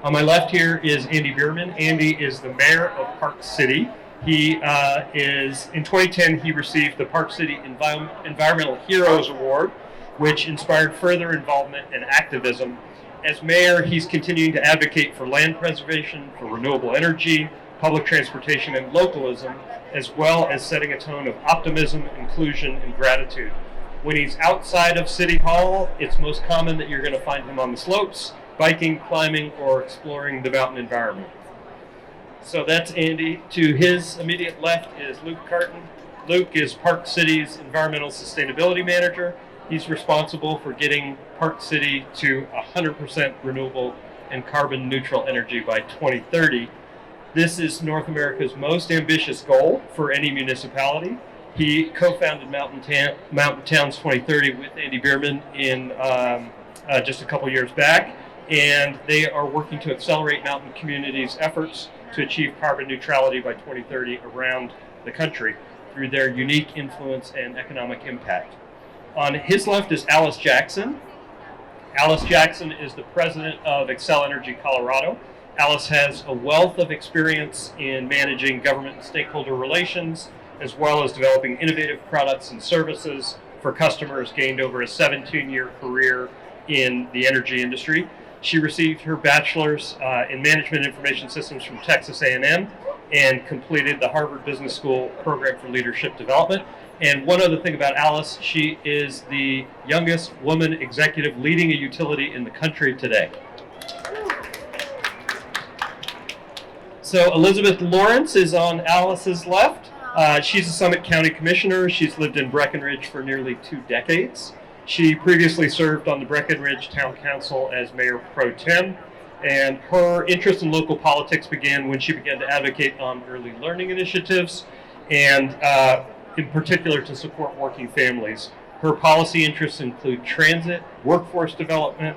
On my left here is Andy Bierman. Andy is the mayor of Park City. He in 2010, he received the Park City Environmental Heroes Award, which inspired further involvement and activism. As mayor, he's continuing to advocate for land preservation, for renewable energy, public transportation, and localism, as well as setting a tone of optimism, inclusion, and gratitude. When he's outside of City Hall, it's most common that you're going to find him on the slopes, biking, climbing, or exploring the mountain environment. So that's Andy. To his immediate left is Luke Carton. Luke is Park City's Environmental Sustainability Manager. He's responsible for getting Park City to 100% renewable and carbon neutral energy by 2030. This is North America's most ambitious goal for any municipality. He co-founded Mountain Towns 2030 with Andy Bierman in just a couple years back, and they are working to accelerate mountain communities' efforts to achieve carbon neutrality by 2030 around the country through their unique influence and economic impact. On his left is Alice Jackson. Alice Jackson is the president of Xcel Energy Colorado. Alice has a wealth of experience in managing government and stakeholder relations, as well as developing innovative products and services for customers, gained over a 17-year career in the energy industry. She received her bachelor's in Management Information Systems from Texas A&M and completed the Harvard Business School Program for Leadership Development. And one other thing about Alice, she is the youngest woman executive leading a utility in the country today. So Elizabeth Lawrence is on Alice's left. She's a Summit County Commissioner. She's lived in Breckenridge for nearly 2 decades. She previously served on the Breckenridge Town Council as Mayor Pro Tem, and her interest in local politics began when she began to advocate on early learning initiatives, and in particular to support working families. Her policy interests include transit, workforce development,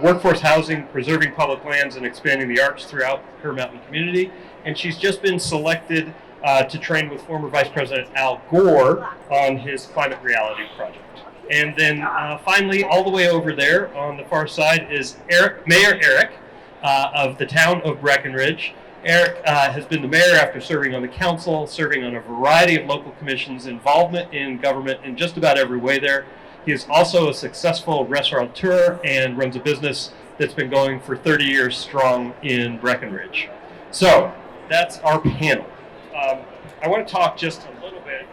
workforce housing, preserving public lands, and expanding the arts throughout her mountain community. And she's just been selected to train with former Vice President Al Gore on his Climate Reality Project. And then finally, all the way over there on the far side is Mayor Eric of the town of Breckenridge. Eric has been the mayor after serving on the council, serving on a variety of local commissions, involvement in government in just about every way there. He is also a successful restaurateur and runs a business that's been going for 30 years strong in Breckenridge. So that's our panel. I want to talk just a little bit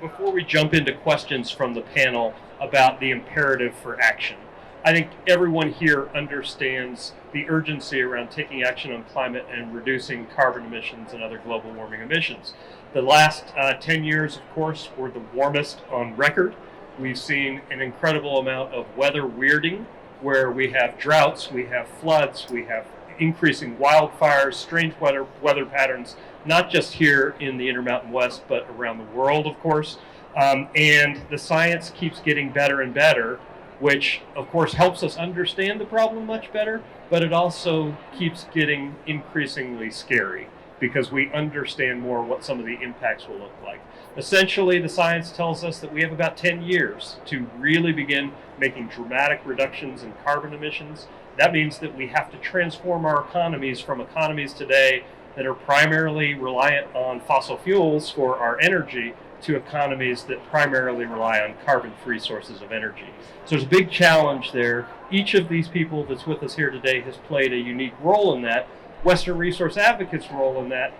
before we jump into questions from the panel about the imperative for action. I think everyone here understands the urgency around taking action on climate and reducing carbon emissions and other global warming emissions. The last 10 years, of course, were the warmest on record. We've seen an incredible amount of weather weirding, where we have droughts, we have floods, we have increasing wildfires, strange weather patterns, not just here in the Intermountain West, but around the world, of course. And the science keeps getting better and better, which, of course, helps us understand the problem much better, but it also keeps getting increasingly scary because we understand more what some of the impacts will look like. Essentially, the science tells us that we have about 10 years to really begin making dramatic reductions in carbon emissions. That means that we have to transform our economies from economies today that are primarily reliant on fossil fuels for our energy to economies that primarily rely on carbon-free sources of energy. So there's a big challenge there. Each of these people that's with us here today has played a unique role in that. Western Resource Advocates' role in that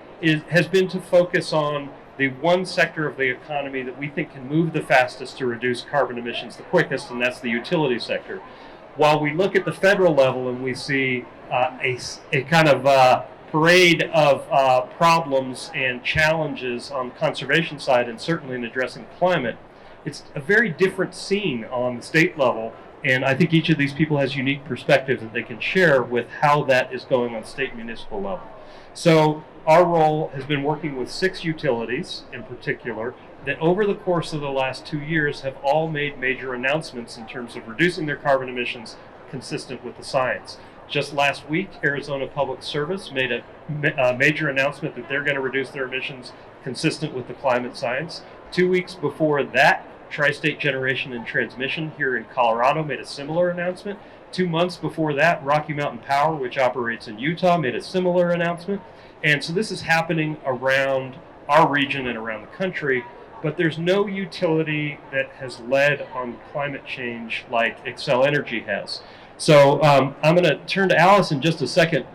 has been to focus on the one sector of the economy that we think can move the fastest to reduce carbon emissions the quickest, and that's the utility sector. While we look at the federal level and we see a kind of parade of problems and challenges on the conservation side, and certainly in addressing climate, it's a very different scene on the state level, and I think each of these people has unique perspectives that they can share with how that is going on state and municipal level. So our role has been working with 6 utilities in particular that over the course of the last 2 years have all made major announcements in terms of reducing their carbon emissions consistent with the science. Just last week, Arizona Public Service made a major announcement that they're going to reduce their emissions consistent with the climate science. 2 weeks before that, Tri-State Generation and Transmission here in Colorado made a similar announcement. 2 months before that, Rocky Mountain Power, which operates in Utah, made a similar announcement. And so this is happening around our region and around the country, but there's no utility that has led on climate change like Xcel Energy has. So I'm going to turn to Alice in just a second,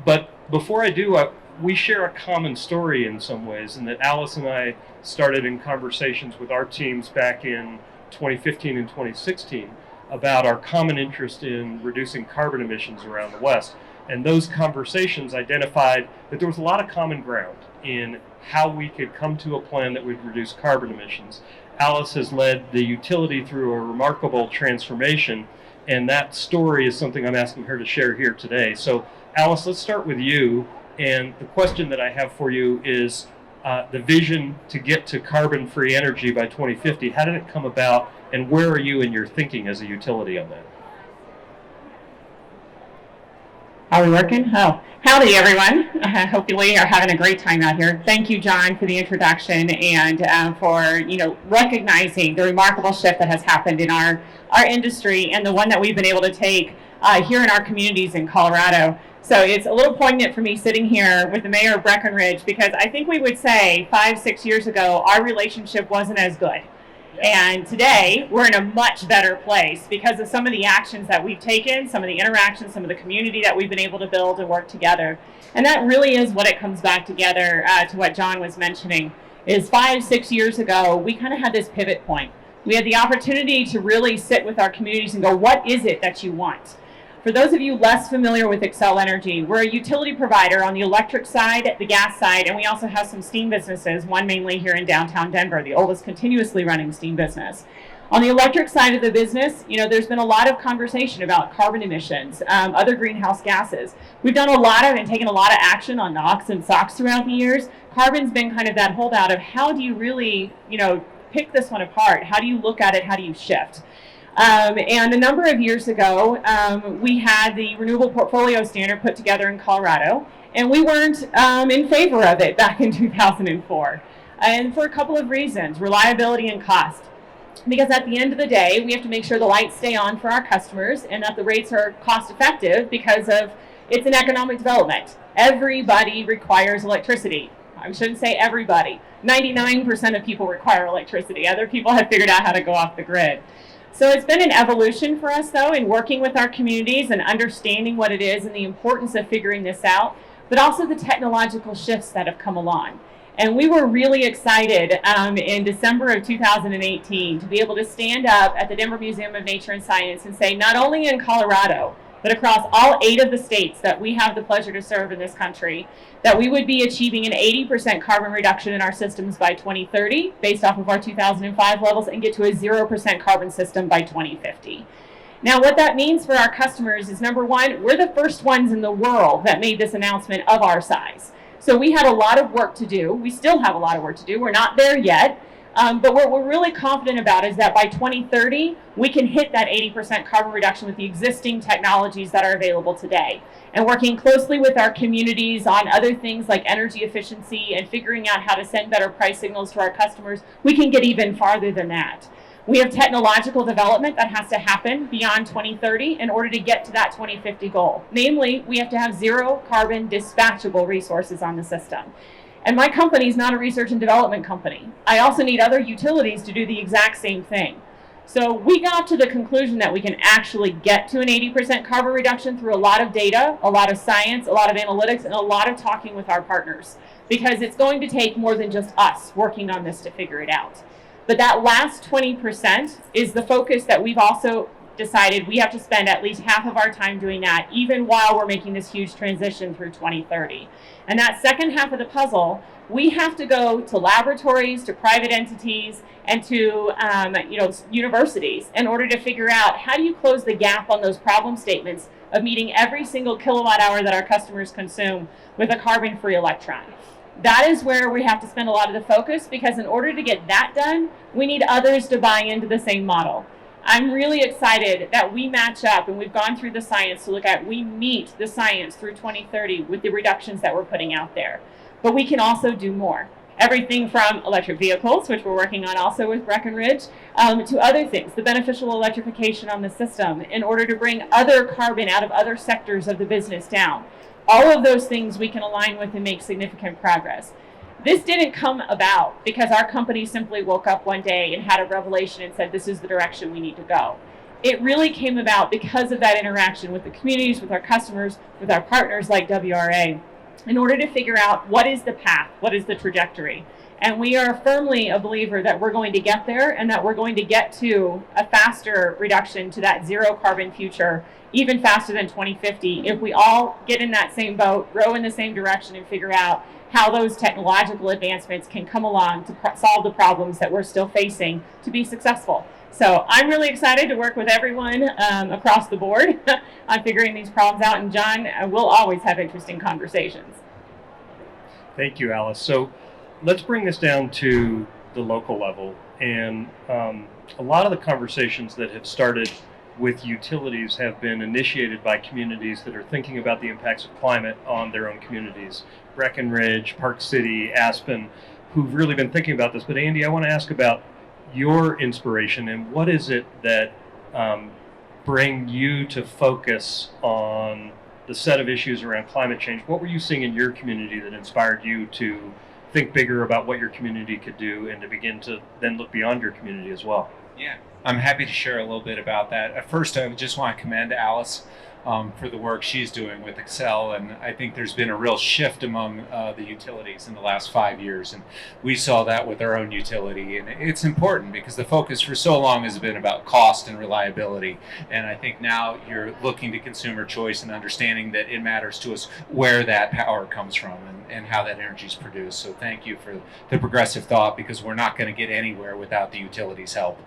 but before I do, we share a common story in some ways, in that Alice and I started in conversations with our teams back in 2015 and 2016 about our common interest in reducing carbon emissions around the West. And those conversations identified that there was a lot of common ground in how we could come to a plan that would reduce carbon emissions. Alice has led the utility through a remarkable transformation, and that story is something I'm asking her to share here today. So Alice, let's start with you. And the question that I have for you is the vision to get to carbon-free energy by 2050. How did it come about, and where are you in your thinking as a utility on that? Are we working? Oh, howdy everyone. Hopefully you're having a great time out here. Thank you, John, for the introduction and for recognizing the remarkable shift that has happened in our industry and the one that we've been able to take here in our communities in Colorado. So it's a little poignant for me sitting here with the mayor of Breckenridge, because I think we would say 5-6 years ago our relationship wasn't as good. And today, we're in a much better place because of some of the actions that we've taken, some of the interactions, some of the community that we've been able to build and work together. And that really is what it comes back together to what John was mentioning, is 5-6 years ago, we kind of had this pivot point. We had the opportunity to really sit with our communities and go, what is it that you want? For those of you less familiar with Xcel Energy, we're a utility provider on the electric side, the gas side, and we also have some steam businesses, one mainly here in downtown Denver, the oldest continuously running steam business. On the electric side of the business, there's been a lot of conversation about carbon emissions, other greenhouse gases. We've done a lot of and taken a lot of action on NOx and SOx throughout the years. Carbon's been kind of that holdout of how do you really, pick this one apart? How do you look at it? How do you shift? And a number of years ago, we had the Renewable Portfolio Standard put together in Colorado, and we weren't in favor of it back in 2004. And for a couple of reasons, reliability and cost. Because at the end of the day, we have to make sure the lights stay on for our customers and that the rates are cost effective because of it's an economic development. Everybody requires electricity. I shouldn't say everybody. 99% of people require electricity. Other people have figured out how to go off the grid. So it's been an evolution for us, though, in working with our communities and understanding what it is and the importance of figuring this out, but also the technological shifts that have come along. And we were really excited in December of 2018 to be able to stand up at the Denver Museum of Nature and Science and say, not only in Colorado, but across all 8 of the states that we have the pleasure to serve in this country, that we would be achieving an 80% carbon reduction in our systems by 2030, based off of our 2005 levels, and get to a 0% carbon system by 2050. Now, what that means for our customers is, number one, we're the first ones in the world that made this announcement of our size. So we had a lot of work to do. We still have a lot of work to do. We're not there yet. But what we're really confident about is that by 2030, we can hit that 80% carbon reduction with the existing technologies that are available today. And working closely with our communities on other things like energy efficiency and figuring out how to send better price signals to our customers, we can get even farther than that. We have technological development that has to happen beyond 2030 in order to get to that 2050 goal. Namely, we have to have zero carbon dispatchable resources on the system. And my company is not a research and development company. I also need other utilities to do the exact same thing. So we got to the conclusion that we can actually get to an 80% carbon reduction through a lot of data, a lot of science, a lot of analytics, and a lot of talking with our partners. Because it's going to take more than just us working on this to figure it out. But that last 20% is the focus that we've also decided we have to spend at least half of our time doing that, even while we're making this huge transition through 2030. And that second half of the puzzle, we have to go to laboratories, to private entities, and to universities in order to figure out how do you close the gap on those problem statements of meeting every single kilowatt hour that our customers consume with a carbon-free electron. That is where we have to spend a lot of the focus, because in order to get that done, we need others to buy into the same model. I'm really excited that we match up, and we've gone through the science to look at, we meet the science through 2030 with the reductions that we're putting out there. But we can also do more. Everything from electric vehicles, which we're working on also with Breckenridge, to other things, the beneficial electrification on the system in order to bring other carbon out of other sectors of the business down. All of those things we can align with and make significant progress. This didn't come about because our company simply woke up one day and had a revelation and said, this is the direction we need to go. It really came about because of that interaction with the communities, with our customers, with our partners like WRA, in order to figure out what is the path, what is the trajectory. And we are firmly a believer that we're going to get there and that we're going to get to a faster reduction to that zero carbon future, even faster than 2050, if we all get in that same boat, row in the same direction, and figure out how those technological advancements can come along to solve the problems that we're still facing to be successful. So I'm really excited to work with everyone across the board on figuring these problems out. And John, we'll always have interesting conversations. Thank you, Alice. So let's bring this down to the local level. And a lot of the conversations that have started with utilities have been initiated by communities that are thinking about the impacts of climate on their own communities. Breckenridge, Park City, Aspen, who've really been thinking about this. But Andy, I want to ask about your inspiration and what is it that bring you to focus on the set of issues around climate change? What were you seeing in your community that inspired you to think bigger about what your community could do and to begin to then look beyond your community as well? Yeah, I'm happy to share a little bit about that. At first, I just want to commend Alice for the work she's doing with Xcel, and I think there's been a real shift among the utilities in the last 5 years, and we saw that with our own utility, and it's important because the focus for so long has been about cost and reliability, and I think now you're looking to consumer choice and understanding that it matters to us where that power comes from and how that energy is produced. So thank you for the progressive thought, because we're not going to get anywhere without the utilities' help.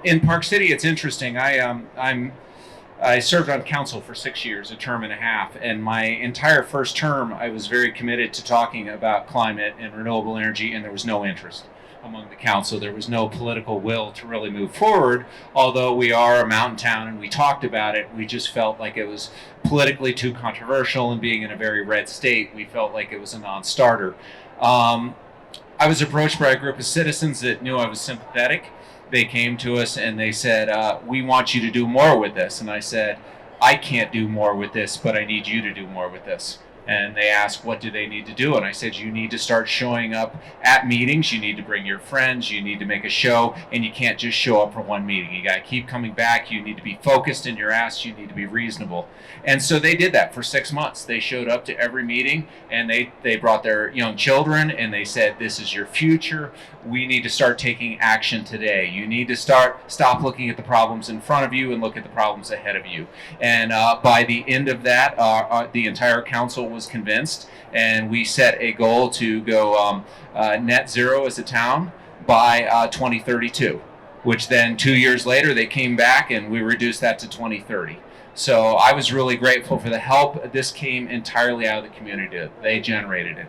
In Park City, it's interesting. I served on council for 6 years, a term and a half, and my entire first term I was very committed to talking about climate and renewable energy, and there was no interest among the council. There was no political will to really move forward, although we are a mountain town and we talked about it. We just felt like it was politically too controversial, and being in a very red state, we felt like it was a non-starter. I was approached by a group of citizens that knew I was sympathetic. They came to us and they said, we want you to do more with this. And I said, I can't do more with this, but I need you to do more with this. And they asked, what do they need to do? And I said, you need to start showing up at meetings. You need to bring your friends. You need to make a show. And you can't just show up for one meeting. You got to keep coming back. You need to be focused in your asks. You need to be reasonable. And so they did that for 6 months. They showed up to every meeting, and they brought their young children, and they said, this is your future. We need to start taking action today. You need to stop looking at the problems in front of you and look at the problems ahead of you. And by the end of that, the entire council was convinced, and we set a goal to go net zero as a town by 2032, which then 2 years later they came back and we reduced that to 2030. So I was really grateful for the help. This came entirely out of the community. They generated it.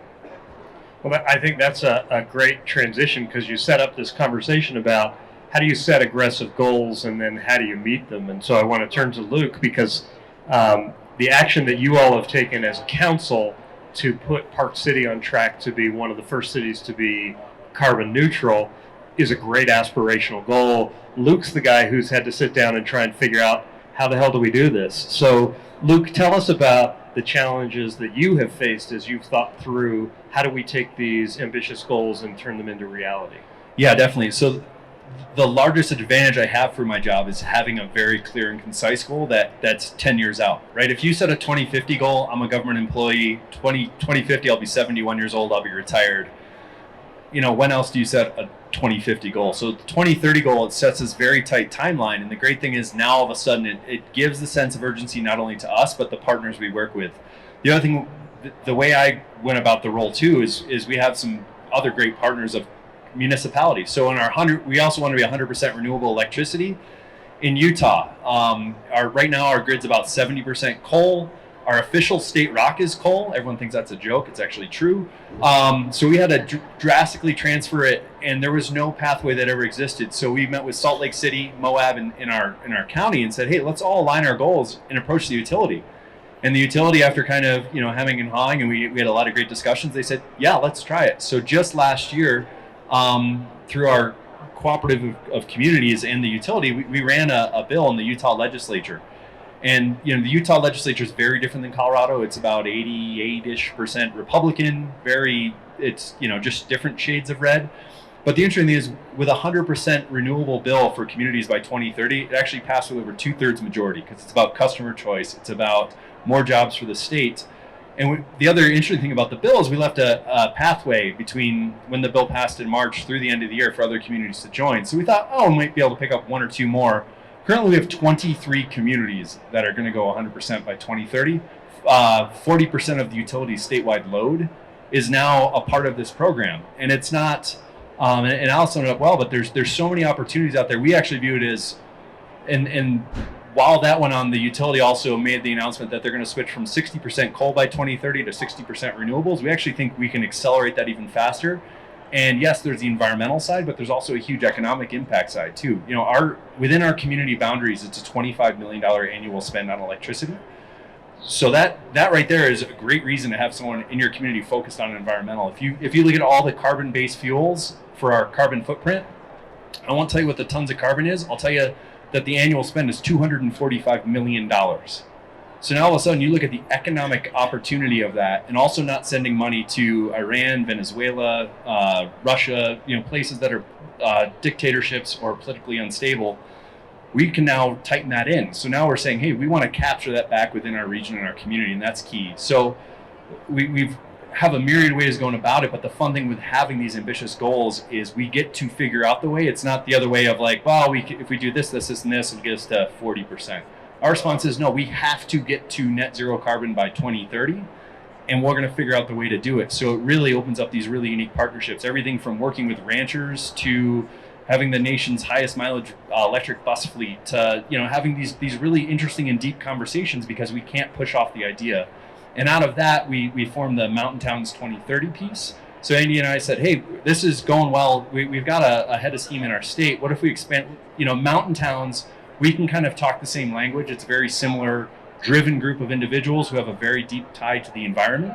Well, I think that's a great transition, because you set up this conversation about how do you set aggressive goals and then how do you meet them. And so I want to turn to Luke, because the action that you all have taken as a council to put Park City on track to be one of the first cities to be carbon neutral is a great aspirational goal. Luke's the guy who's had to sit down and try and figure out, how the hell do we do this? So Luke, tell us about the challenges that you have faced as you've thought through how do we take these ambitious goals and turn them into reality? Yeah, definitely. So the largest advantage I have for my job is having a very clear and concise goal that's 10 years out, right? If you set a 2050 goal, I'm a government employee, 2050, I'll be 71 years old, I'll be retired. You know, when else do you set a 2050 goal? So the 2030 goal, it sets this very tight timeline. And the great thing is now all of a sudden it gives the sense of urgency not only to us, but the partners we work with. The other thing, the way I went about the role too, is we have some other great partners of municipalities. So in we also want to be 100% renewable electricity. In Utah, right now our grid's about 70% coal. Our official state rock is coal. Everyone thinks that's a joke. It's actually true. So we had to drastically transfer it, and there was no pathway that ever existed. So we met with Salt Lake City, Moab, in our county, and said, hey, let's all align our goals and approach the utility. And the utility, after kind of, hemming and hawing, and we had a lot of great discussions, they said, yeah, let's try it. So just last year, through our cooperative of communities and the utility, we ran a bill in the Utah legislature. And, the Utah legislature is very different than Colorado. It's about 88-ish% Republican, it's, just different shades of red. But the interesting thing is, with 100% renewable bill for communities by 2030, it actually passed with over 2/3 majority, because it's about customer choice. It's about more jobs for the state. And the other interesting thing about the bill is we left a pathway between when the bill passed in March through the end of the year for other communities to join. So we thought, we might be able to pick up one or two more. Currently, we have 23 communities that are going to go 100% by 2030. 40% of the utility's statewide load is now a part of this program. And it's not, and Alice summed it up well, but there's so many opportunities out there. We actually view it as, and while that went on, the utility also made the announcement that they're going to switch from 60% coal by 2030 to 60% renewables. We actually think we can accelerate that even faster. And yes, there's the environmental side, but there's also a huge economic impact side too. Within our community boundaries, it's a $25 million annual spend on electricity. So that right there is a great reason to have someone in your community focused on environmental. If you look at all the carbon-based fuels for our carbon footprint, I won't tell you what the tons of carbon is. I'll tell you that the annual spend is $245 million. So now all of a sudden you look at the economic opportunity of that, and also not sending money to Iran, Venezuela, Russia, places that are dictatorships or politically unstable. We can now tighten that in. So now we're saying, hey, we want to capture that back within our region and our community, and that's key. So we have a myriad of ways going about it, but the fun thing with having these ambitious goals is we get to figure out the way. It's not the other way of like, well, if we do this, and this, it'll get us to 40%. Our response is, no, we have to get to net zero carbon by 2030, and we're going to figure out the way to do it. So it really opens up these really unique partnerships, everything from working with ranchers to having the nation's highest mileage electric bus fleet to, having these really interesting and deep conversations, because we can't push off the idea. And out of that, we formed the Mountain Towns 2030 piece. So Andy and I said, hey, this is going well. We've got a head of steam in our state. What if we expand, mountain towns, we can kind of talk the same language. It's a very similar, driven group of individuals who have a very deep tie to the environment.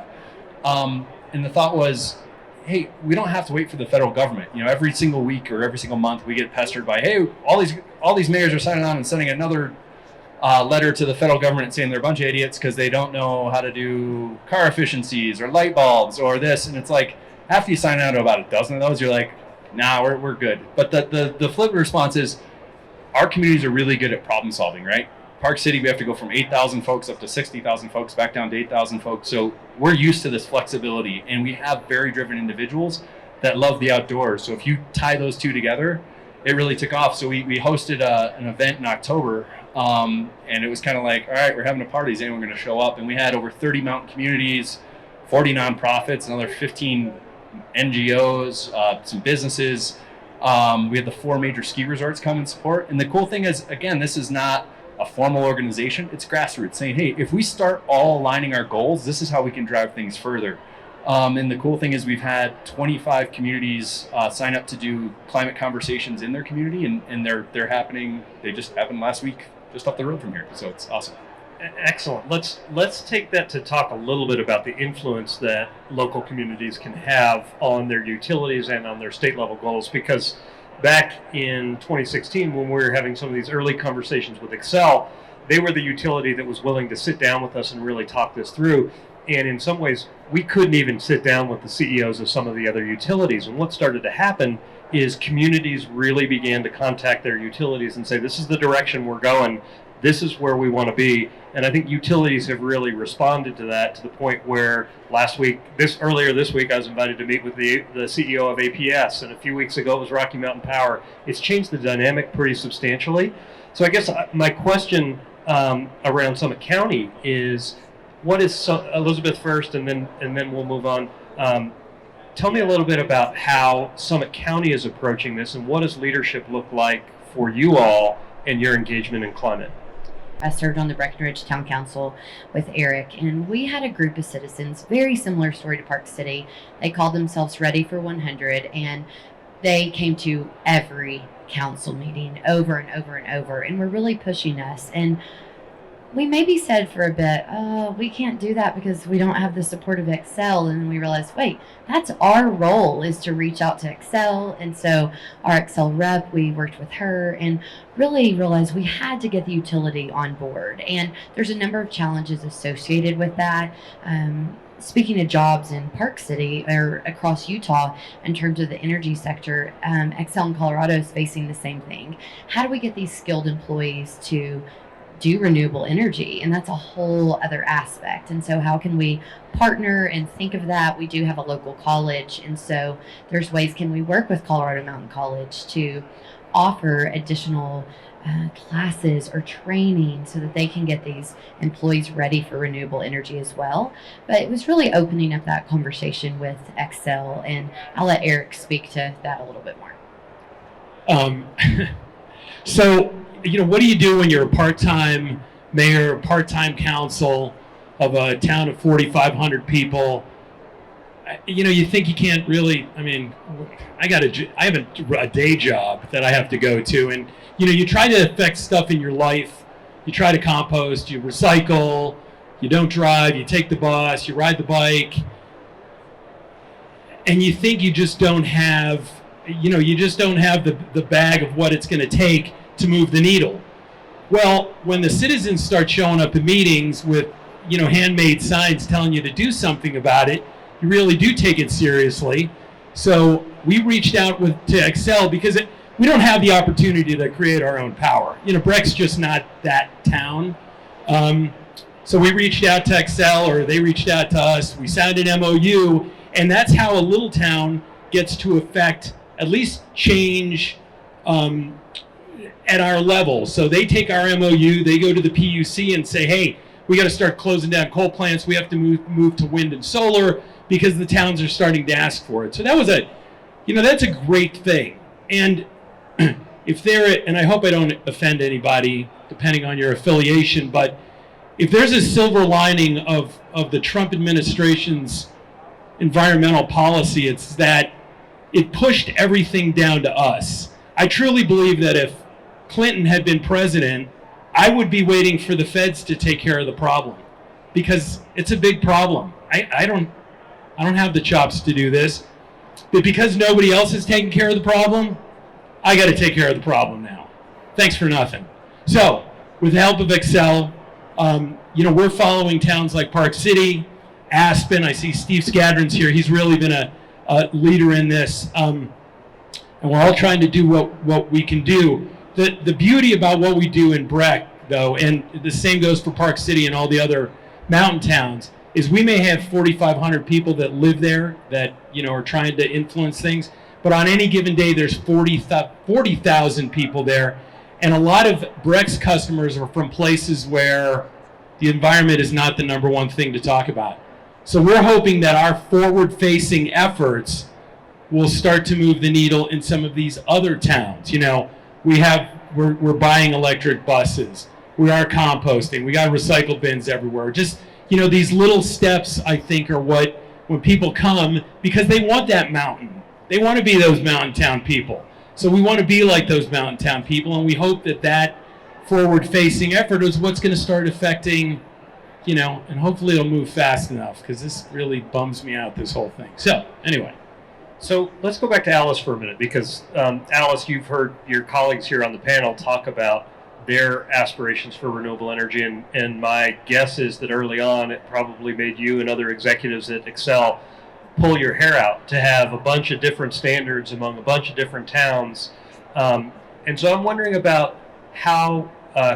And the thought was, hey, we don't have to wait for the federal government. Every single week or every single month, we get pestered by, hey, all these mayors are signing on and sending another letter to the federal government saying they're a bunch of idiots because they don't know how to do car efficiencies or light bulbs or this. And it's like, after you sign out to about a dozen of those, you're like, nah, we're good. But the flip response is, our communities are really good at problem solving, right? Park City, we have to go from 8,000 folks up to 60,000 folks, back down to 8,000 folks. So we're used to this flexibility, and we have very driven individuals that love the outdoors. So if you tie those two together, it really took off. So we hosted an event in October, and it was kind of like, all right, we're having a party. Is anyone going to show up? And we had over 30 mountain communities, 40 nonprofits, another 15 NGOs, some businesses. We had the 4 major ski resorts come and support. And the cool thing is, again, this is not a formal organization. It's grassroots saying, hey, if we start all aligning our goals, this is how we can drive things further. And the cool thing is we've had 25 communities sign up to do climate conversations in their community, and they're happening. They just happened last week, just up the road from here. So it's awesome. Excellent. Let's take that to talk a little bit about the influence that local communities can have on their utilities and on their state level goals, because back in 2016, when we were having some of these early conversations with Xcel, they were the utility that was willing to sit down with us and really talk this through. And in some ways, we couldn't even sit down with the CEOs of some of the other utilities. And what started to happen is communities really began to contact their utilities and say, this is the direction we're going. This is where we want to be. And I think utilities have really responded to that, to the point where earlier this week, I was invited to meet with the CEO of APS, and a few weeks ago it was Rocky Mountain Power. It's changed the dynamic pretty substantially. So I guess my question around Summit County is, what is Elizabeth first, and then we'll move on. Tell me a little bit about how Summit County is approaching this, and what does leadership look like for you all and your engagement in climate? I served on the Breckenridge Town Council with Eric, and we had a group of citizens, very similar story to Park City. They called themselves Ready for 100, and they came to every council meeting over and over and over, and were really pushing us. And we maybe said for a bit, oh, we can't do that because we don't have the support of Xcel. And then we realized, wait, that's our role, is to reach out to Xcel. And so our Xcel rep, we worked with her and really realized we had to get the utility on board. And there's a number of challenges associated with that. Speaking of jobs in Park City or across Utah in terms of the energy sector, Xcel in Colorado is facing the same thing. How do we get these skilled employees to do renewable energy? And that's a whole other aspect. And so how can we partner and think of that? We do have a local college, and so there's ways can we work with Colorado Mountain College to offer additional classes or training so that they can get these employees ready for renewable energy as well. But it was really opening up that conversation with Xcel, and I'll let Eric speak to that a little bit more. So, what do you do when you're a part-time mayor, part-time council of a town of 4,500 people? You think you can't really, I have a day job that I have to go to, and, you try to affect stuff in your life. You try to compost, you recycle, you don't drive, you take the bus, you ride the bike, and you think you just don't have, the bag of what it's going to take to move the needle. Well, when the citizens start showing up at meetings with, handmade signs telling you to do something about it, you really do take it seriously. So we reached out to Xcel because we don't have the opportunity to create our own power. Breck's just not that town. So we reached out to Xcel, or they reached out to us. We signed an MOU, and that's how a little town gets to affect at least change at our level. So they take our MOU, they go to the PUC and say, hey, we got to start closing down coal plants. We have to move to wind and solar because the towns are starting to ask for it. So that was that's a great thing. And and I hope I don't offend anybody depending on your affiliation, but if there's a silver lining of the Trump administration's environmental policy, it's that it pushed everything down to us. I truly believe that if Clinton had been president, I would be waiting for the feds to take care of the problem, because it's a big problem. I don't have the chops to do this, but because nobody else is taking care of the problem, I got to take care of the problem now. Thanks for nothing. So, with the help of Xcel, we're following towns like Park City, Aspen. I see Steve Skadron's here. He's really been a leader in this, and we're all trying to do what we can do. The beauty about what we do in Breck, though, and the same goes for Park City and all the other mountain towns, is we may have 4,500 people that live there that are trying to influence things, but on any given day there's 40,000 people there, and a lot of Breck's customers are from places where the environment is not the number one thing to talk about. So we're hoping that our forward-facing efforts will start to move the needle in some of these other towns. We're buying electric buses. We are composting. We got recycle bins everywhere. Just, these little steps, I think, are what, when people come, because they want that mountain. They want to be those mountain town people. So we want to be like those mountain town people, and we hope that forward-facing effort is what's going to start affecting, and hopefully it'll move fast enough, because this really bums me out, this whole thing. So, anyway. So let's go back to Alice for a minute, because Alice, you've heard your colleagues here on the panel talk about their aspirations for renewable energy, and my guess is that early on it probably made you and other executives at Xcel pull your hair out to have a bunch of different standards among a bunch of different towns. And so I'm wondering about how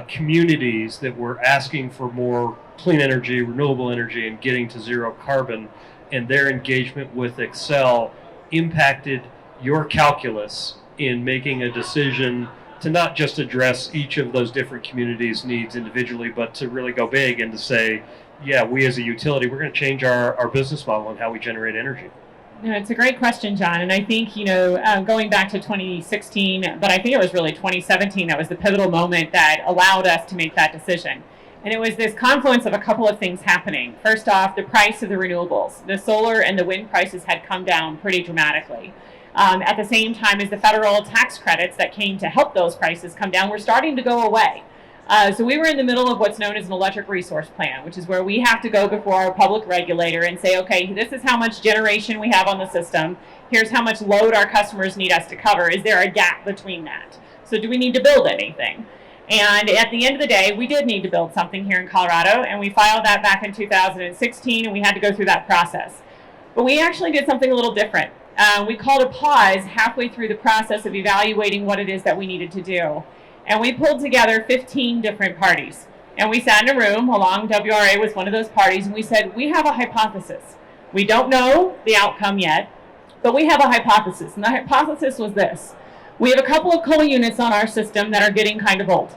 communities that were asking for more clean energy, renewable energy, and getting to zero carbon, and their engagement with Xcel impacted your calculus in making a decision to not just address each of those different communities' needs individually, but to really go big and to say, yeah, we as a utility, we're going to change our business model and how we generate energy. No, it's a great question, John. And I think, going back to 2016, but I think it was really 2017, that was the pivotal moment that allowed us to make that decision. And it was this confluence of a couple of things happening. First off, the price of the renewables. The solar and the wind prices had come down pretty dramatically. At the same time as the federal tax credits that came to help those prices come down were starting to go away. So we were in the middle of what's known as an electric resource plan, which is where we have to go before our public regulator and say, okay, this is how much generation we have on the system. Here's how much load our customers need us to cover. Is there a gap between that? So do we need to build anything? And at the end of the day, we did need to build something here in Colorado, and we filed that back in 2016, and we had to go through that process. But we actually did something a little different. We called a pause halfway through the process of evaluating what it is that we needed to do. And we pulled together 15 different parties. And we sat in a room, along WRA was one of those parties, and we said, we have a hypothesis. We don't know the outcome yet, but we have a hypothesis. And the hypothesis was this. We have a couple of coal units on our system that are getting kind of old.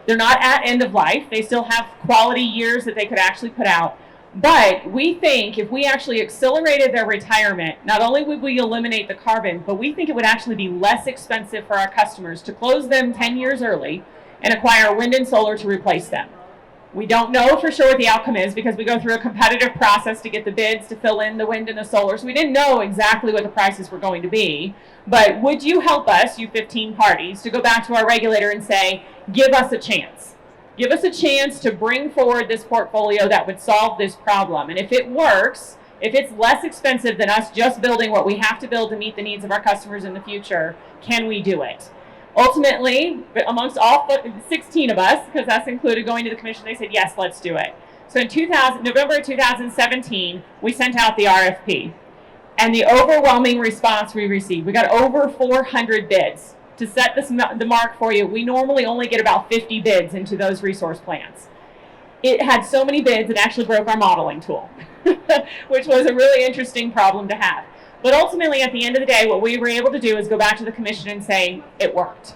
They're not at end of life. They still have quality years that they could actually put out. But we think if we actually accelerated their retirement, not only would we eliminate the carbon, but we think it would actually be less expensive for our customers to close them 10 years early and acquire wind and solar to replace them. We don't know for sure what the outcome is because we go through a competitive process to get the bids to fill in the wind and the solar. So we didn't know exactly what the prices were going to be. But would you help us, you 15 parties, to go back to our regulator and say, give us a chance. Give us a chance to bring forward this portfolio that would solve this problem. And if it works, if it's less expensive than us just building what we have to build to meet the needs of our customers in the future, can we do it? Ultimately, amongst all 16 of us, because that's included going to the commission, they said, yes, let's do it. So in November of 2017, we sent out the RFP. And the overwhelming response we received, we got over 400 bids. To set the mark for you, we normally only get about 50 bids into those resource plans. It had so many bids, it actually broke our modeling tool, which was a really interesting problem to have. But ultimately, at the end of the day, what we were able to do is go back to the commission and say, it worked.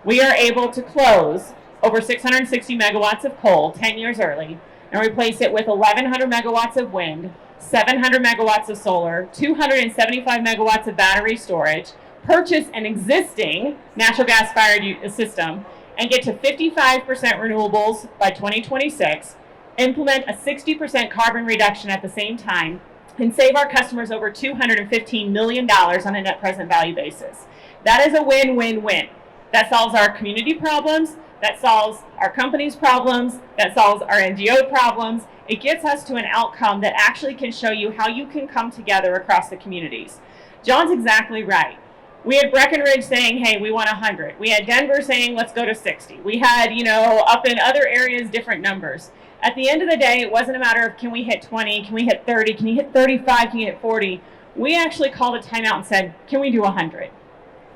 We are able to close over 660 megawatts of coal 10 years early and replace it with 1,100 megawatts of wind, 700 megawatts of solar, 275 megawatts of battery storage, purchase an existing natural gas-fired system, and get to 55% renewables by 2026, implement a 60% carbon reduction at the same time, and save our customers over $215 million on a net present value basis. That is a win-win-win. That solves our community problems, that solves our company's problems, that solves our NGO problems. It gets us to an outcome that actually can show you how you can come together across the communities. John's exactly right. We had Breckenridge saying, hey, we want 100. We had Denver saying, let's go to 60. We had, up in other areas, different numbers. At the end of the day, it wasn't a matter of can we hit 20, can we hit 30, can you hit 35, can you hit 40? We actually called a timeout and said, can we do 100?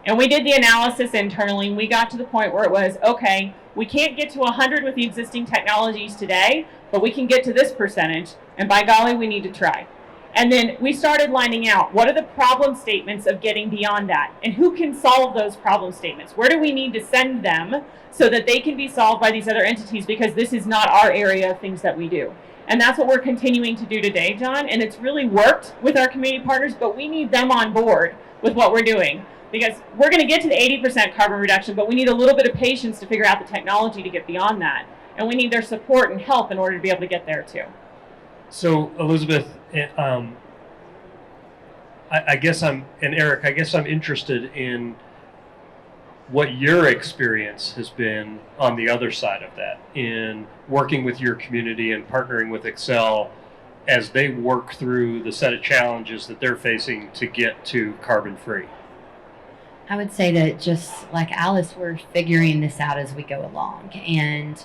And we did the analysis internally, and we got to the point where it was, okay, we can't get to 100 with the existing technologies today, but we can get to this percentage, and by golly, we need to try. And then we started lining out, what are the problem statements of getting beyond that? And who can solve those problem statements? Where do we need to send them so that they can be solved by these other entities? Because this is not our area of things that we do. And that's what we're continuing to do today, John. And it's really worked with our community partners, but we need them on board with what we're doing. Because we're going to get to the 80% carbon reduction, but we need a little bit of patience to figure out the technology to get beyond that. And we need their support and help in order to be able to get there too. So, Elizabeth, I guess I'm interested in what your experience has been on the other side of that, in working with your community and partnering with Xcel as they work through the set of challenges that they're facing to get to carbon free. I would say that just like Alice, we're figuring this out as we go along. And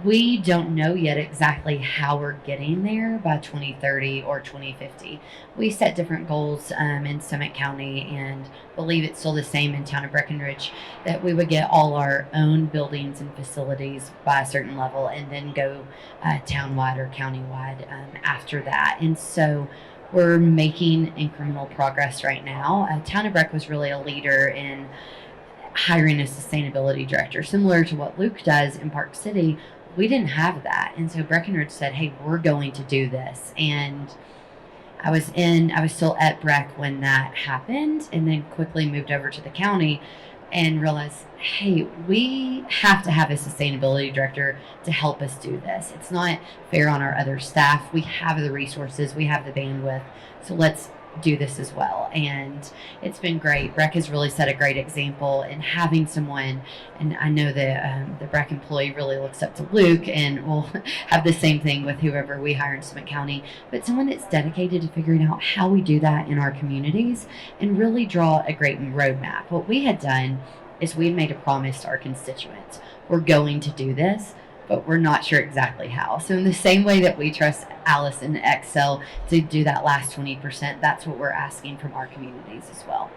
we don't know yet exactly how we're getting there by 2030 or 2050. We set different goals in Summit County, and believe it's still the same in town of Breckenridge, that we would get all our own buildings and facilities by a certain level and then go townwide or countywide after that. And so we're making incremental progress right now. Town of Breck was really a leader in hiring a sustainability director, similar to what Luke does in Park City. We didn't have that. And so Breckenridge said, hey, we're going to do this. And I was still at Breck when that happened, and then quickly moved over to the county and realized, hey, we have to have a sustainability director to help us do this. It's not fair on our other staff. We have the resources, we have the bandwidth. So let's do this as well. And it's been great. Breck has really set a great example in having someone, and I know that the Breck employee really looks up to Luke, and we'll have the same thing with whoever we hire in Summit County, but someone that's dedicated to figuring out how we do that in our communities and really draw a great roadmap. What we had done is we had made a promise to our constituents. We're going to do this, but we're not sure exactly how. So in the same way that we trust Alice and Xcel to do that last 20%, that's what we're asking from our communities as well.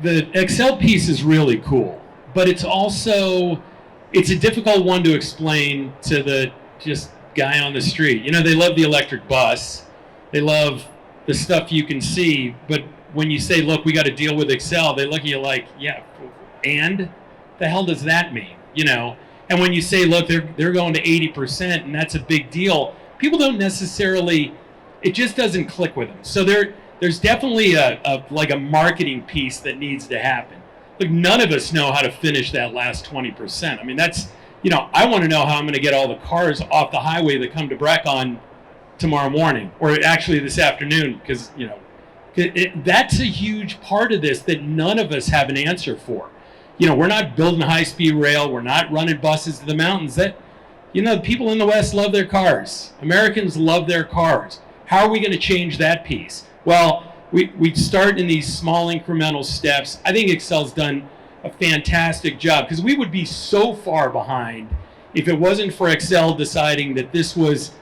The Xcel piece is really cool, but it's a difficult one to explain to the just guy on the street. They love the electric bus. They love the stuff you can see, but when you say, look, we got to deal with Xcel, they look at you like, yeah, and the hell does that mean? And when you say, look, they're going to 80%, and that's a big deal, people don't necessarily, it just doesn't click with them. So there's definitely a marketing piece that needs to happen. Like, none of us know how to finish that last 20%. I mean, that's, I want to know how I'm going to get all the cars off the highway that come to Breck on tomorrow morning, or actually this afternoon, because, that's a huge part of this that none of us have an answer for. We're not building high-speed rail. We're not running buses to the mountains. That, people in the West love their cars. Americans love their cars. How are we going to change that piece? Well, we start in these small incremental steps. I think Xcel's done a fantastic job, because we would be so far behind if it wasn't for Xcel deciding that this was,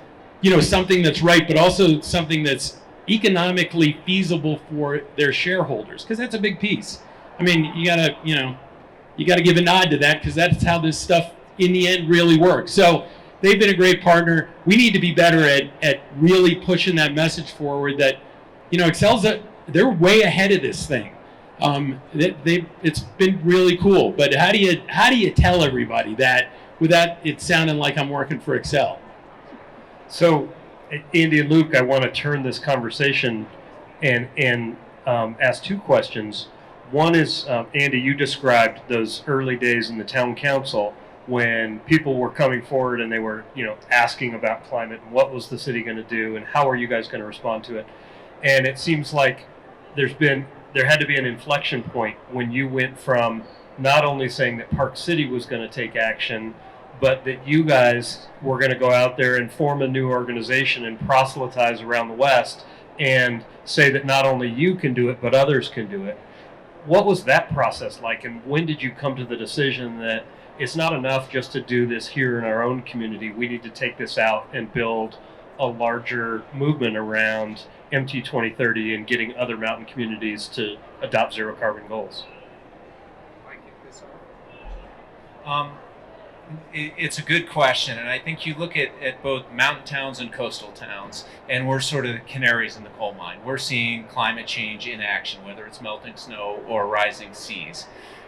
something that's right, but also something that's economically feasible for their shareholders, because that's a big piece. I mean, you gotta give a nod to that, because that's how this stuff in the end really works. So they've been a great partner. We need to be better at really pushing that message forward that, Xcel's they're way ahead of this thing. It's been really cool. But how do you tell everybody that without it sounding like I'm working for Xcel? So, Andy and Luke, I want to turn this conversation and ask two questions. One is, Andy, you described those early days in the town council when people were coming forward and they were, asking about climate and what was the city going to do and how are you guys going to respond to it. And it seems like there had to be an inflection point when you went from not only saying that Park City was going to take action, but that you guys were going to go out there and form a new organization and proselytize around the West and say that not only you can do it, but others can do it. What was that process like, and when did you come to the decision that it's not enough just to do this here in our own community, we need to take this out and build a larger movement around MT 2030 and getting other mountain communities to adopt zero carbon goals? It's a good question, and I think you look at both mountain towns and coastal towns, and we're sort of the canaries in the coal mine. We're seeing climate change in action, whether it's melting snow or rising seas.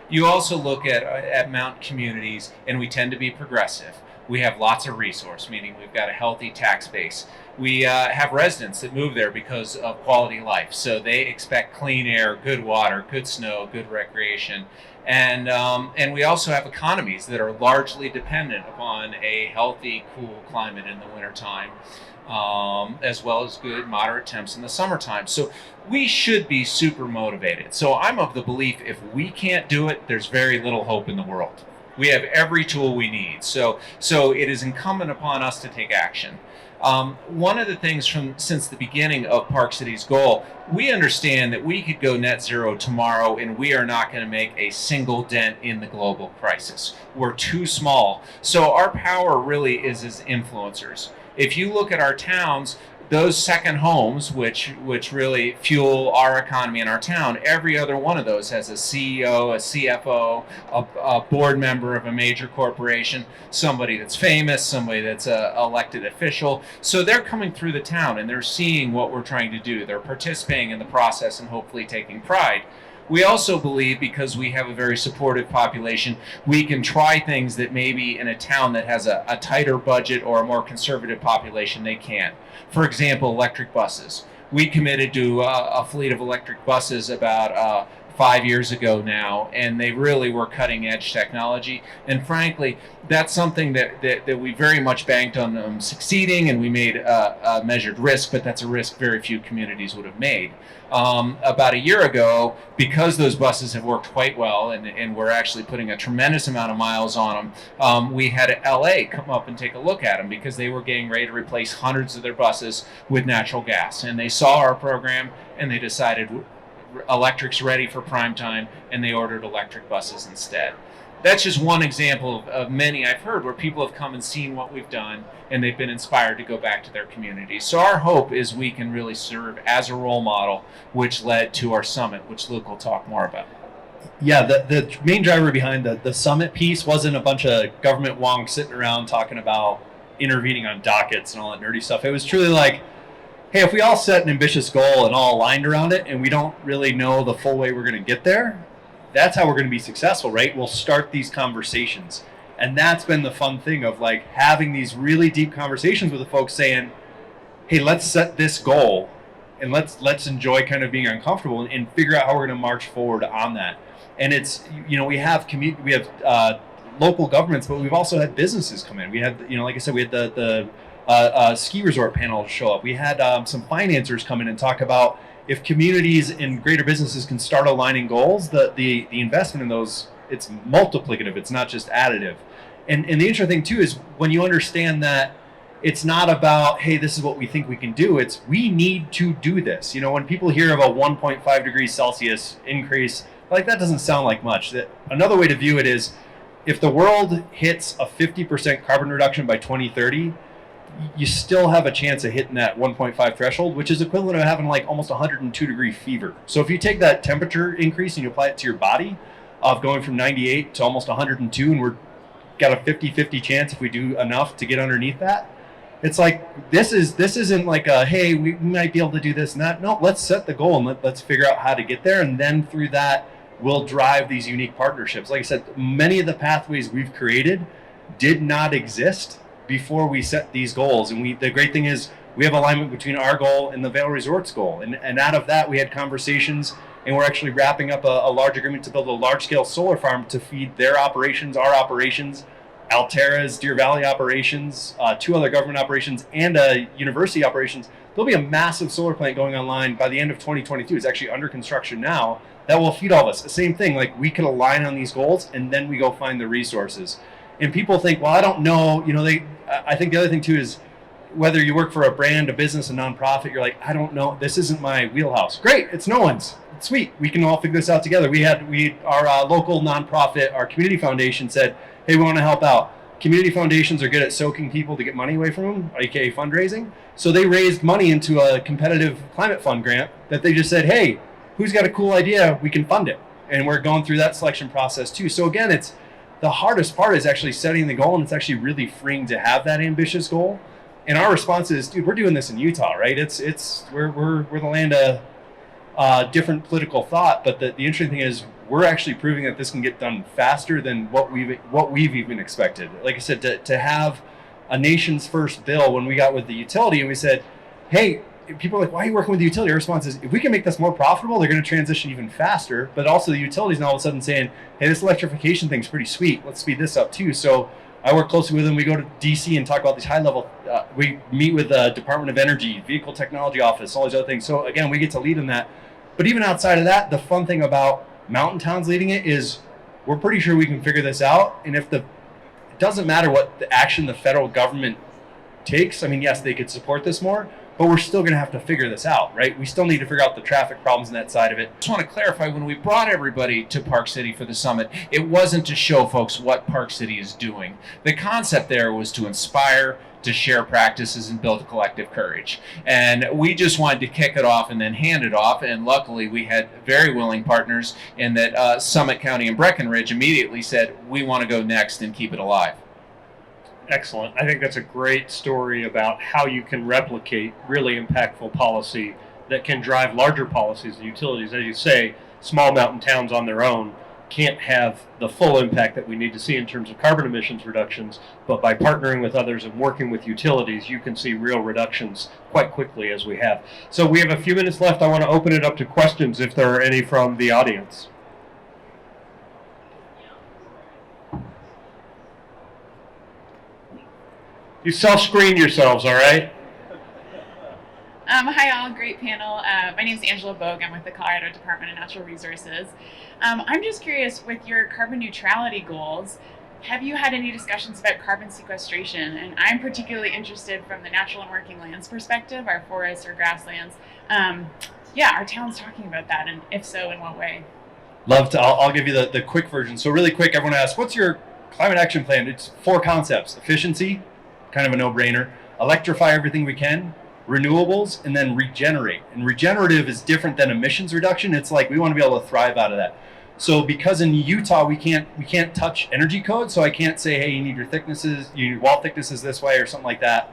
You also look at mountain communities, and we tend to be progressive. We have lots of resource, meaning we've got a healthy tax base. We have residents that move there because of quality of life, so they expect clean air, good water, good snow, good recreation. And we also have economies that are largely dependent upon a healthy, cool climate in the wintertime, as well as good, moderate temps in the summertime. So we should be super motivated. So I'm of the belief if we can't do it, there's very little hope in the world. We have every tool we need. So it is incumbent upon us to take action. One of the things since the beginning of Park City's goal, we understand that we could go net zero tomorrow and we are not going to make a single dent in the global crisis. We're too small. So our power really is as influencers. If you look at our towns, those second homes, which really fuel our economy in our town, every other one of those has a CEO, a CFO, a board member of a major corporation, somebody that's famous, somebody that's an elected official. So they're coming through the town and they're seeing what we're trying to do. They're participating in the process and hopefully taking pride. We also believe, because we have a very supportive population, we can try things that maybe in a town that has a tighter budget or a more conservative population, they can't. For example, electric buses. We committed to a fleet of electric buses about 5 years ago now, and they really were cutting edge technology. And frankly, that's something that we very much banked on succeeding, and we made a measured risk, but that's a risk very few communities would have made. About a year ago, because those buses have worked quite well, and we're actually putting a tremendous amount of miles on them, we had LA come up and take a look at them because they were getting ready to replace hundreds of their buses with natural gas. And they saw our program and they decided electric's ready for prime time, and they ordered electric buses instead. That's just one example of many I've heard where people have come and seen what we've done, and they've been inspired to go back to their communities. So our hope is we can really serve as a role model, which led to our summit, which Luke will talk more about. Yeah, the main driver behind the summit piece wasn't a bunch of government wonks sitting around talking about intervening on dockets and all that nerdy stuff. It was truly like, hey, if we all set an ambitious goal and all aligned around it, and we don't really know the full way we're going to get there, that's how we're going to be successful, right? We'll start these conversations. And that's been the fun thing of like having these really deep conversations with the folks saying, hey, let's set this goal and let's enjoy kind of being uncomfortable and figure out how we're going to march forward on that. And it's, we have local governments, but we've also had businesses come in. We had, like I said, we had the ski resort panel show up. We had some financiers come in and talk about if communities and greater businesses can start aligning goals, the investment in those, it's multiplicative. It's not just additive. And the interesting thing too is when you understand that it's not about, hey, this is what we think we can do. It's we need to do this. When people hear of a 1.5 degrees Celsius increase, like that doesn't sound like much. Another way to view it is if the world hits a 50% carbon reduction by 2030, you still have a chance of hitting that 1.5 threshold, which is equivalent of having like almost 102 degree fever. So if you take that temperature increase and you apply it to your body of going from 98 to almost 102, and we're got a 50-50 chance if we do enough to get underneath that, it's like this isn't like a, hey, we might be able to do this and that. No, let's set the goal and let's figure out how to get there, and then through that we'll drive these unique partnerships. Like I said, many of the pathways we've created did not exist before we set these goals. And the great thing is we have alignment between our goal and the Vail Resorts goal. And out of that, we had conversations, and we're actually wrapping up a large agreement to build a large-scale solar farm to feed their operations, our operations, Altera's Deer Valley operations, 2 other government operations, and university operations. There'll be a massive solar plant going online by the end of 2022. It's actually under construction now that will feed all of us. The same thing, like we can align on these goals, and then we go find the resources. And people think, well, I don't know, I think the other thing too is whether you work for a brand, a business, a nonprofit, you're like, I don't know, this isn't my wheelhouse. Great, it's no one's. It's sweet. We can all figure this out together. Our local nonprofit, our community foundation said, hey, we want to help out. Community foundations are good at soaking people to get money away from them, aka fundraising. So they raised money into a competitive climate fund grant that they just said, hey, who's got a cool idea? We can fund it. And we're going through that selection process too. So again, the hardest part is actually setting the goal, and it's actually really freeing to have that ambitious goal. And our response is, dude, we're doing this in Utah, right? We're the land of different political thought, but the interesting thing is we're actually proving that this can get done faster than what we've even expected. Like I said, to have a nation's first bill when we got with the utility and we said, hey, people are like, why are you working with the utility? Our response is, if we can make this more profitable, they're going to transition even faster. But also the utilities now all of a sudden saying, hey, this electrification thing's pretty sweet. Let's speed this up too. So I work closely with them. We go to DC and talk about these high level, we meet with the Department of Energy, Vehicle Technology Office, all these other things. So again, we get to lead in that. But even outside of that, the fun thing about mountain towns leading it is we're pretty sure we can figure this out. And it doesn't matter what the action the federal government takes. I mean, yes, they could support this more, but we're still going to have to figure this out, right? We still need to figure out the traffic problems on that side of it. I just want to clarify, when we brought everybody to Park City for the summit, it wasn't to show folks what Park City is doing. The concept there was to inspire, to share practices, and build a collective courage. And we just wanted to kick it off and then hand it off. And luckily, we had very willing partners in that Summit County and Breckenridge immediately said, we want to go next and keep it alive. Excellent. I think that's a great story about how you can replicate really impactful policy that can drive larger policies and utilities. As you say, small mountain towns on their own can't have the full impact that we need to see in terms of carbon emissions reductions, but by partnering with others and working with utilities, you can see real reductions quite quickly as we have. So we have a few minutes left. I want to open it up to questions if there are any from the audience. You self-screen yourselves, all right? Hi all, great panel. My name is Angela Pogue. I'm with the Colorado Department of Natural Resources. I'm just curious, with your carbon neutrality goals, have you had any discussions about carbon sequestration? And I'm particularly interested from the natural and working lands perspective, our forests or grasslands. Are towns talking about that? And if so, in what way? Love to. I'll give you the quick version. So really quick, everyone asks, what's your climate action plan? It's 4 concepts: efficiency, kind of a no-brainer; electrify everything we can; renewables; and then regenerate. And regenerative is different than emissions reduction. It's like we want to be able to thrive out of that. So because in Utah we can't touch energy code, so I can't say, hey, you need your wall thicknesses this way or something like that.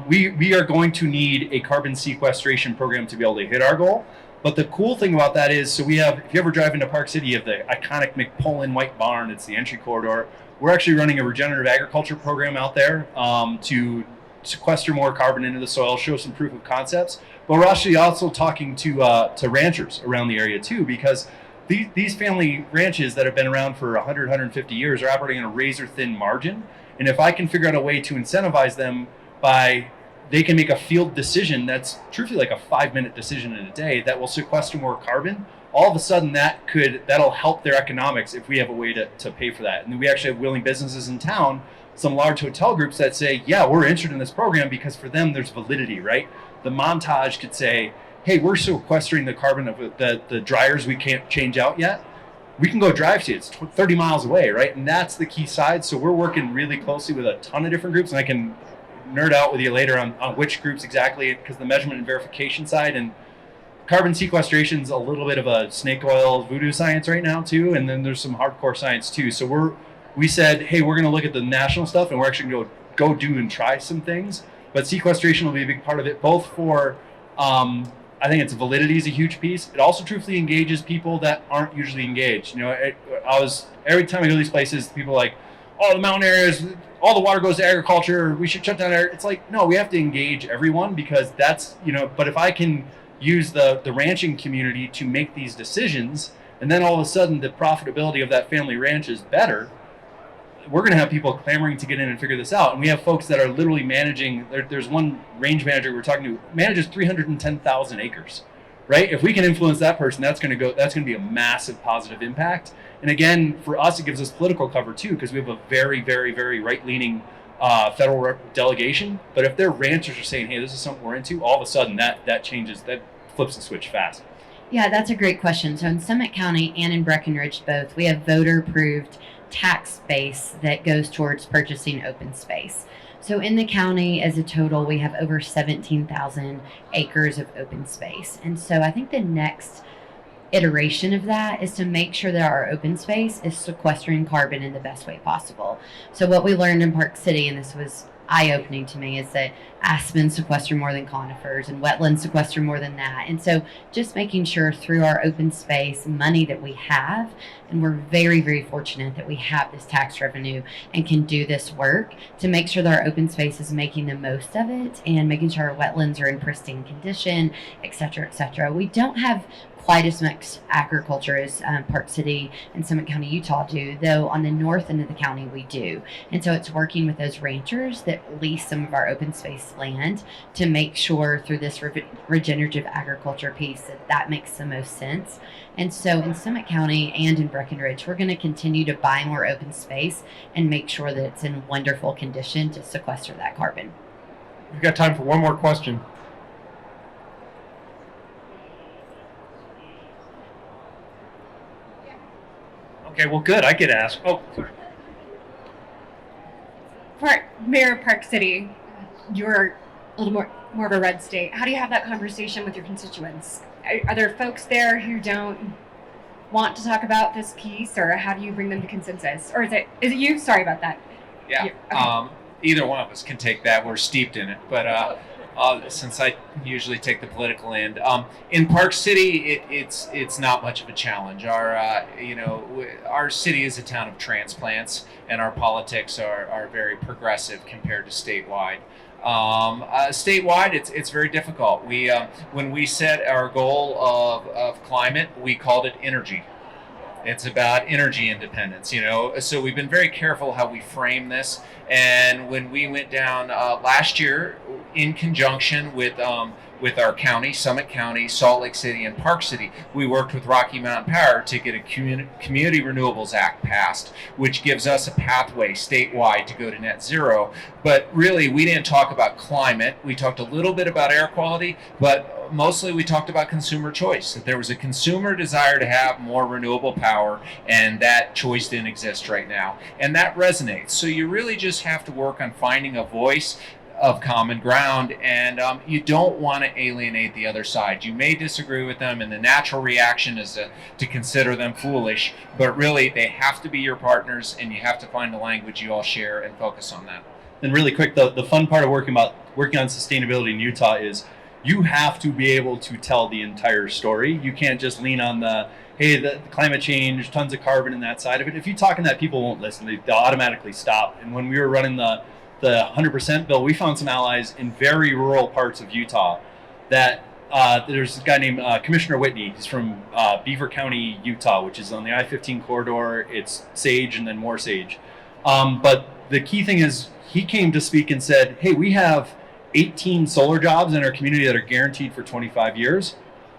We are going to need a carbon sequestration program to be able to hit our goal. But the cool thing about that is, so we have, if you ever drive into Park City, you have the iconic McPullen White Barn. It's the entry corridor. We're actually running a regenerative agriculture program out there to sequester more carbon into the soil, show some proof of concepts. But we're actually also talking to ranchers around the area too, because these family ranches that have been around for 100, 150 years are operating on a razor-thin margin. And if I can figure out a way to incentivize them by they can make a field decision that's truthfully like a 5-minute decision in a day that will sequester more carbon, all of a sudden that'll help their economics if we have a way to pay for that. And then we actually have willing businesses in town, some large hotel groups that say, yeah, we're interested in this program, because for them there's validity, right? The Montage could say, hey, we're sequestering the carbon of the dryers we can't change out yet. We can go drive to it. It's 30 miles away, right? And that's the key side. So we're working really closely with a ton of different groups, and I can nerd out with you later on which groups exactly, because the measurement and verification side and carbon sequestration is a little bit of a snake oil voodoo science right now too, and then there's some hardcore science too. So we said, hey, we're going to look at the national stuff, and we're actually going to go do and try some things. But sequestration will be a big part of it, both for I think its validity is a huge piece. It also truthfully engages people that aren't usually engaged. You know, every time I go to these places, people are like, oh, the mountain areas, all the water goes to agriculture, we should shut down air. It's like, no, we have to engage everyone, because that's, but if I can use the ranching community to make these decisions, and then all of a sudden the profitability of that family ranch is better, we're going to have people clamoring to get in and figure this out. And we have folks that are literally managing, there's one range manager we're talking to, manages 310,000 acres, right? If we can influence that person, that's going to be a massive positive impact. And again, for us, it gives us political cover too, because we have a very, very, very right-leaning federal delegation. But if their ranchers are saying, hey, this is something we're into, all of a sudden that changes, that flips the switch fast. Yeah, that's a great question. So in Summit County and in Breckenridge both, we have voter-approved tax base that goes towards purchasing open space. So in the county as a total, we have over 17,000 acres of open space. And so I think the next iteration of that is to make sure that our open space is sequestering carbon in the best way possible. So what we learned in Park City, and this was eye-opening to me, is that aspens sequester more than conifers and wetlands sequester more than that. And so just making sure through our open space money that we have, and we're very, very fortunate that we have this tax revenue and can do this work to make sure that our open space is making the most of it and making sure our wetlands are in pristine condition, et cetera, et cetera. We don't have quite as much agriculture as Park City and Summit County, Utah do, though on the north end of the county we do. And so it's working with those ranchers that lease some of our open space land to make sure through this regenerative agriculture piece that makes the most sense. And so in Summit County and in Breckenridge, we're going to continue to buy more open space and make sure that it's in wonderful condition to sequester that carbon. We've got time for one more question. Okay, well, good. I get asked. Oh, sorry. Mayor of Park City, you're a little more of a red state. How do you have that conversation with your constituents? Are there folks there who don't want to talk about this piece, or how do you bring them to consensus? Or is it you? Sorry about that. Yeah. Okay. Either one of us can take that. We're steeped in it. But since I usually take the political end. In Park City, it's not much of a challenge. Our city is a town of transplants, and our politics are very progressive compared to statewide. Statewide, it's very difficult. When we set our goal of climate, we called it energy. It's about energy independence, So we've been very careful how we frame this. And when we went down last year, in conjunction with our county, Summit County, Salt Lake City, and Park City, we worked with Rocky Mountain Power to get a Community Renewables Act passed, which gives us a pathway statewide to go to net zero. But really, we didn't talk about climate. We talked a little bit about air quality, but mostly we talked about consumer choice, that there was a consumer desire to have more renewable power, and that choice didn't exist right now. And that resonates. So you really just have to work on finding a voice of common ground, and you don't want to alienate the other side. You may disagree with them, and the natural reaction is to consider them foolish, but really they have to be your partners, and you have to find a language you all share and focus on that. And really quick, the fun part of working on sustainability in Utah is you have to be able to tell the entire story. You can't just lean on the climate change, tons of carbon and that side of it. If you're talking that, people won't listen. They'll automatically stop. And when we were running the 100% bill, we found some allies in very rural parts of Utah that there's a guy named Commissioner Whitney. He's from Beaver County, Utah, which is on the I-15 corridor. It's sage and then more sage. But the key thing is he came to speak and said, hey, we have 18 solar jobs in our community that are guaranteed for 25 years.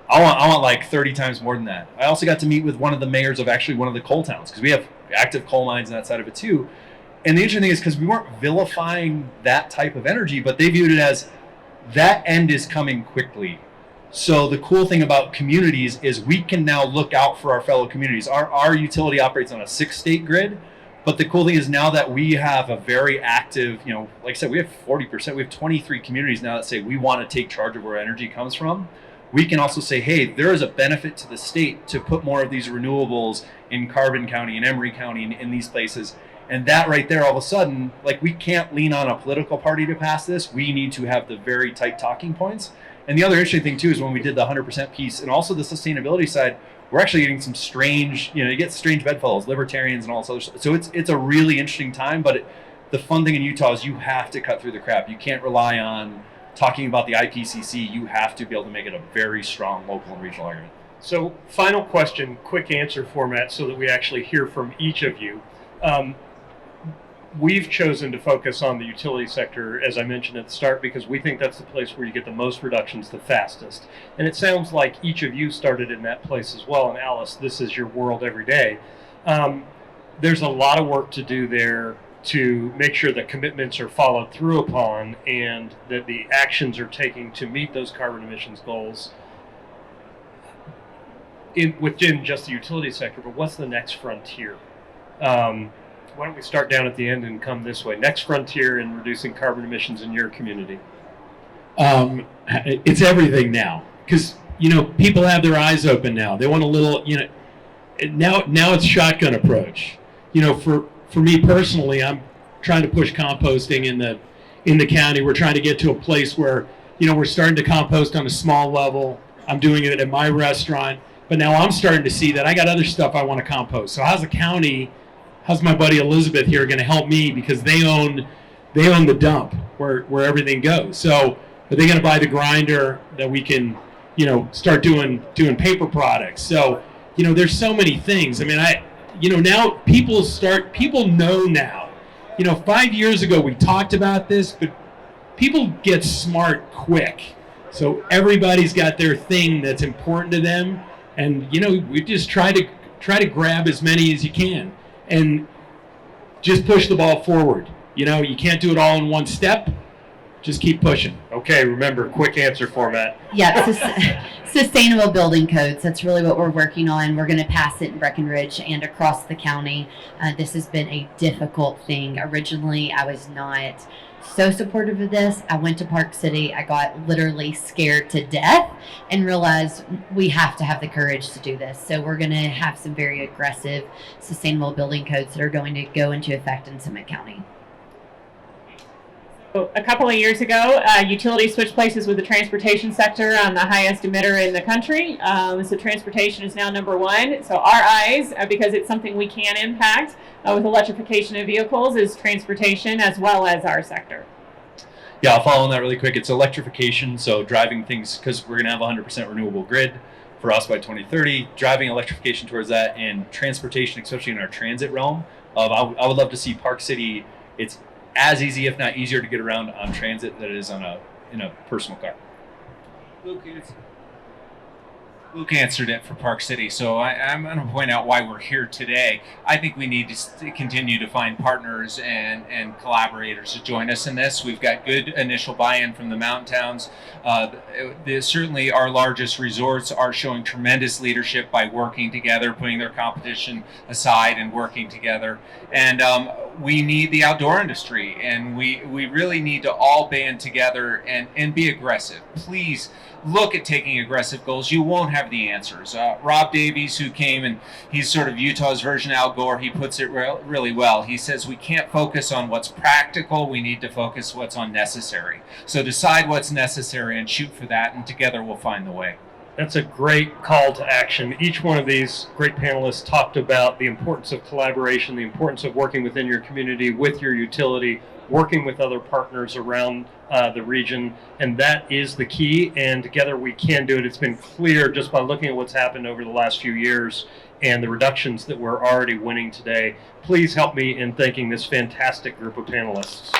I want like 30 times more than that. I also got to meet with one of the mayors of actually one of the coal towns, because we have active coal mines and that side of it too. And the interesting thing is, because we weren't vilifying that type of energy, but they viewed it as that end is coming quickly. So the cool thing about communities is we can now look out for our fellow communities. Our utility operates on a 6-state grid, but the cool thing is now that we have a very active, like I said, we have 40%, we have 23 communities now that say we want to take charge of where energy comes from. We can also say, hey, there is a benefit to the state to put more of these renewables in Carbon County and Emery County and in these places. And that right there, all of a sudden, like, we can't lean on a political party to pass this. We need to have the very tight talking points. And the other interesting thing too is when we did the 100% piece and also the sustainability side, we're actually getting some strange, you get strange bedfellows, libertarians and all this other stuff. So it's a really interesting time, but the fun thing in Utah is you have to cut through the crap. You can't rely on talking about the IPCC. You have to be able to make it a very strong local and regional argument. So final question, quick answer format so that we actually hear from each of you. We've chosen to focus on the utility sector, as I mentioned at the start, because we think that's the place where you get the most reductions the fastest. And it sounds like each of you started in that place as well. And Alice, this is your world every day. There's a lot of work to do there to make sure that commitments are followed through upon and that the actions are taken to meet those carbon emissions goals within just the utility sector. But what's the next frontier? Why don't we start down at the end and come this way? Next frontier in reducing carbon emissions in your community. It's everything now, because people have their eyes open now. They want a little, now it's shotgun approach. For me personally, I'm trying to push composting in the county. We're trying to get to a place where we're starting to compost on a small level. I'm doing it at my restaurant, but now I'm starting to see that I got other stuff I want to compost. So how's my buddy Elizabeth here going to help me, because they own the dump where everything goes. So are they going to buy the grinder that we can start doing paper products? So there's so many things. I mean, now people know now. 5 years ago we talked about this, but people get smart quick. So everybody's got their thing that's important to them, and we just try to grab as many as you can and just push the ball forward. You can't do it all in one step. Just keep pushing. Okay, remember, quick answer format. Yeah, sustainable building codes. That's really what we're working on. We're going to pass it in Breckenridge and across the county. This has been a difficult thing. Originally, I was not so supportive of this. I went to Park City. I got literally scared to death and realized we have to have the courage to do this. So we're going to have some very aggressive sustainable building codes that are going to go into effect in Summit County. A couple of years ago, utility switched places with the transportation sector on the highest emitter in the country. So transportation is now number one. So our eyes, because it's something we can impact with electrification of vehicles, is transportation as well as our sector. Yeah, I'll follow on that really quick. It's electrification, so driving things, because we're going to have 100% renewable grid for us by 2030, driving electrification towards that, and transportation, especially in our transit realm. I would love to see Park City, it's as easy, if not easier, to get around on transit than it is in a personal car. Luke answered it for Park City, so I'm going to point out why we're here today. I think we need to continue to find partners and collaborators to join us in this. We've got good initial buy-in from the mountain towns. Certainly our largest resorts are showing tremendous leadership by working together, putting their competition aside and working together. And we need the outdoor industry, and we really need to all band together and be aggressive. Please look at taking aggressive goals. You won't have the answers. Rob Davies, who came, and he's sort of Utah's version of Al Gore, he puts it really well. He says we can't focus on what's practical, we need to focus what's unnecessary. So decide what's necessary and shoot for that, and together we'll find the way. That's a great call to action. Each one of these great panelists talked about the importance of collaboration, the importance of working within your community, with your utility, working with other partners around the region, and that is the key, and together we can do it. It's been clear just by looking at what's happened over the last few years and the reductions that we're already winning today. Please help me in thanking this fantastic group of panelists.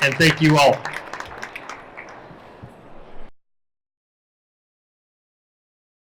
And thank you all.